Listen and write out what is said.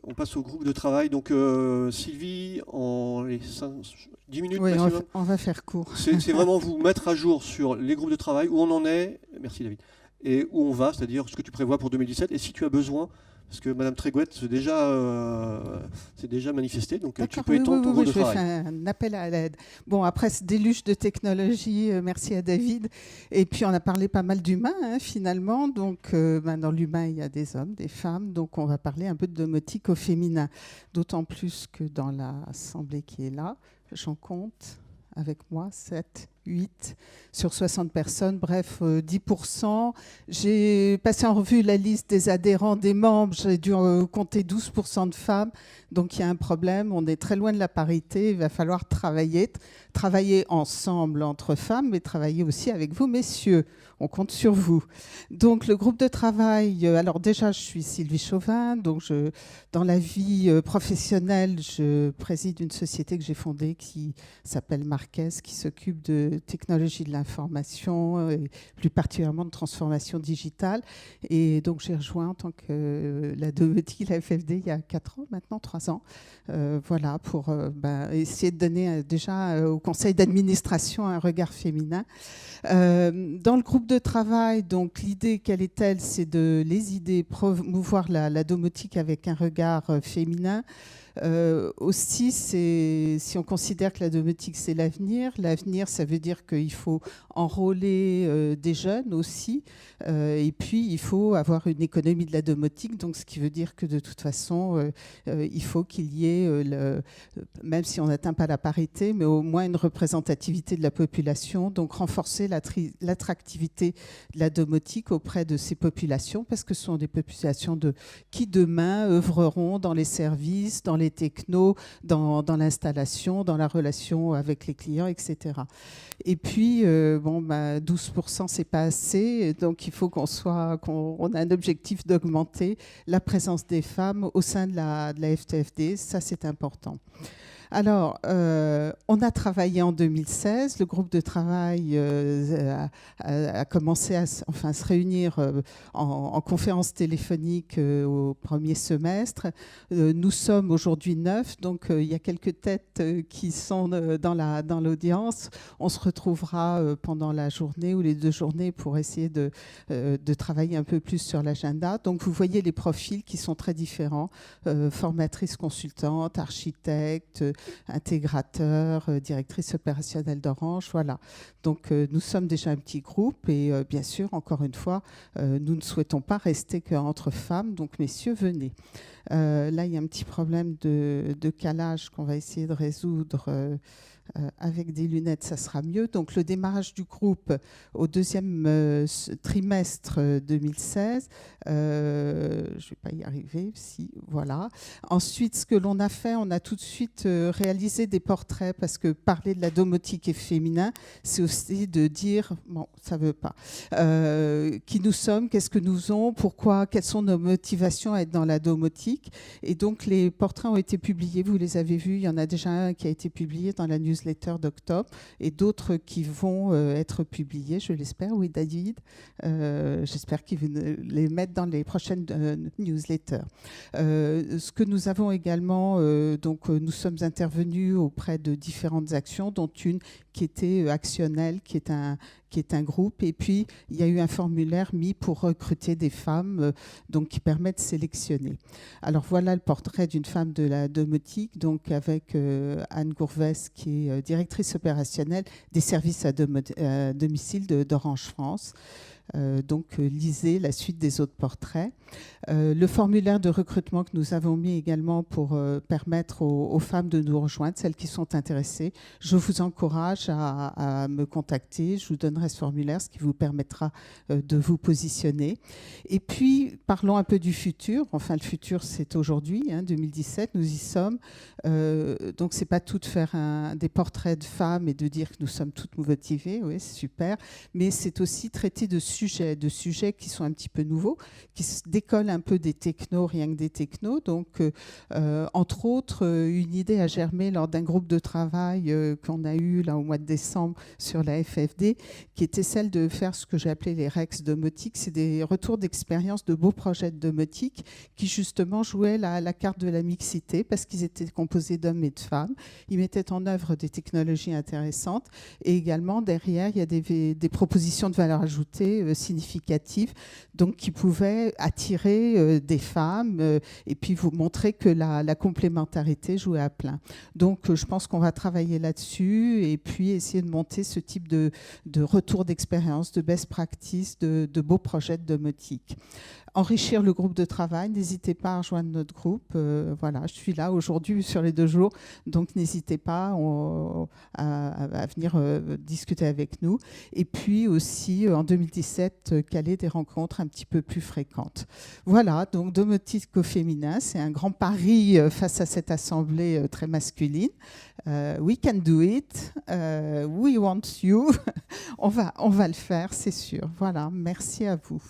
on passe au groupe de travail. Donc, Sylvie, en les 10 minutes Oui, maximum, on va faire court. c'est vraiment vous mettre à jour sur les groupes de travail, où on en est, merci David, et où on va, c'est-à-dire ce que tu prévois pour 2017, et si tu as besoin, parce que Madame Trégouette s'est déjà manifestée, donc tu D'accord, peux oui, étendre ton groupe de je vais travail. faire un appel à l'aide. Bon, après ce déluge de technologie, merci à David. Et puis, on a parlé pas mal d'humains, hein, finalement. Donc, dans l'humain, il y a des hommes, des femmes. Donc, on va parler un peu de domotique au féminin. D'autant plus que dans l'assemblée qui est là, j'en compte avec moi 7, 8 sur 60 personnes, bref, 10%. J'ai passé en revue la liste des adhérents, des membres, j'ai dû compter 12% de femmes, donc il y a un problème, on est très loin de la parité, il va falloir travailler ensemble entre femmes, mais travailler aussi avec vous, messieurs, on compte sur vous. Donc le groupe de travail, alors déjà je suis Sylvie Chauvin, donc dans la vie professionnelle, je préside une société que j'ai fondée qui s'appelle Marquez, qui s'occupe de technologie de l'information et plus particulièrement de transformation digitale. Et donc j'ai rejoint en tant que la domotique, la FFD, il y a 4 ans maintenant, 3 ans. Voilà, pour essayer de donner déjà au conseil d'administration un regard féminin. Dans le groupe de travail, donc l'idée, quelle est-elle? C'est de les idées, promouvoir la domotique avec un regard féminin. Aussi, si on considère que la domotique, c'est l'avenir, ça veut dire qu'il faut enrôler des jeunes aussi. Et puis, il faut avoir une économie de la domotique. Donc, ce qui veut dire que de toute façon, il faut qu'il y ait, même si on n'atteint pas la parité, mais au moins une représentativité de la population. Donc, renforcer l'attractivité de la domotique auprès de ces populations, parce que ce sont des populations qui demain œuvreront dans les services, dans les technos, dans l'installation, dans la relation avec les clients, etc. Et puis, 12%, c'est pas assez, donc il faut qu'on a un objectif d'augmenter la présence des femmes au sein de la FTFD, ça c'est important. Alors, on a travaillé en 2016. Le groupe de travail a commencé à se réunir en conférence téléphonique au premier semestre. Nous sommes aujourd'hui 9, donc il y a quelques têtes qui sont dans l'audience. On se retrouvera pendant la journée ou les 2 journées pour essayer de travailler un peu plus sur l'agenda. Donc, vous voyez les profils qui sont très différents. Formatrice consultante, architecte, intégrateur, directrice opérationnelle d'Orange, voilà. Donc nous sommes déjà un petit groupe et bien sûr, encore une fois, nous ne souhaitons pas rester qu'entre femmes, donc messieurs, venez. Là, il y a un petit problème de calage qu'on va essayer de résoudre. Avec des lunettes, ça sera mieux. Donc, le démarrage du groupe au 2e trimestre 2016. Je ne vais pas y arriver. Si, voilà. Ensuite, ce que l'on a fait, on a tout de suite réalisé des portraits parce que parler de la domotique et féminin, c'est aussi de dire, bon, ça ne veut pas, qui nous sommes, qu'est-ce que nous faisons, pourquoi, quelles sont nos motivations à être dans la domotique. Et donc, les portraits ont été publiés, vous les avez vus. Il y en a déjà un qui a été publié dans la newsletter d'octobre et d'autres qui vont être publiés, je l'espère. Oui, David, j'espère qu'ils vont les mettre dans les prochaines newsletters. Ce que nous avons également, nous sommes intervenus auprès de différentes actions, dont une qui était actionnelle, qui est un groupe. Et puis, il y a eu un formulaire mis pour recruter des femmes, qui permet de sélectionner. Alors, voilà le portrait d'une femme de la domotique, donc avec Anne Gourvès, qui est directrice opérationnelle des services à domicile d'Orange France. Lisez la suite des autres portraits. Le formulaire de recrutement que nous avons mis également pour permettre aux femmes de nous rejoindre, celles qui sont intéressées. Je vous encourage à me contacter. Je vous donnerai ce formulaire, ce qui vous permettra de vous positionner. Et puis, parlons un peu du futur. Enfin, le futur, c'est aujourd'hui, 2017, nous y sommes. Donc, c'est pas tout de faire des portraits de femmes et de dire que nous sommes toutes motivées. Oui, c'est super. Mais c'est aussi traiter de sujets sujets qui sont un petit peu nouveaux, qui se décollent un peu des technos, rien que des technos. Donc, entre autres, une idée a germé lors d'un groupe de travail qu'on a eu là au mois de décembre sur la FFD, qui était celle de faire ce que j'ai appelé les REX domotique. C'est des retours d'expérience de beaux projets de domotique qui justement jouaient la carte de la mixité parce qu'ils étaient composés d'hommes et de femmes. Ils mettaient en œuvre des technologies intéressantes et également derrière il y a des propositions de valeur ajoutée significatives, donc qui pouvaient attirer des femmes et puis vous montrer que la complémentarité jouait à plein. Donc je pense qu'on va travailler là-dessus et puis essayer de monter ce type de retour d'expérience, de best practice, de beaux projets de domotique. Enrichir le groupe de travail, n'hésitez pas à rejoindre notre groupe. Voilà, je suis là aujourd'hui sur les 2 jours, donc n'hésitez pas à venir discuter avec nous. Et puis aussi, en 2017, caler des rencontres un petit peu plus fréquentes. Voilà, donc domotique au féminin, c'est un grand pari face à cette assemblée très masculine. We can do it, we want you. On va le faire, c'est sûr. Voilà, merci à vous.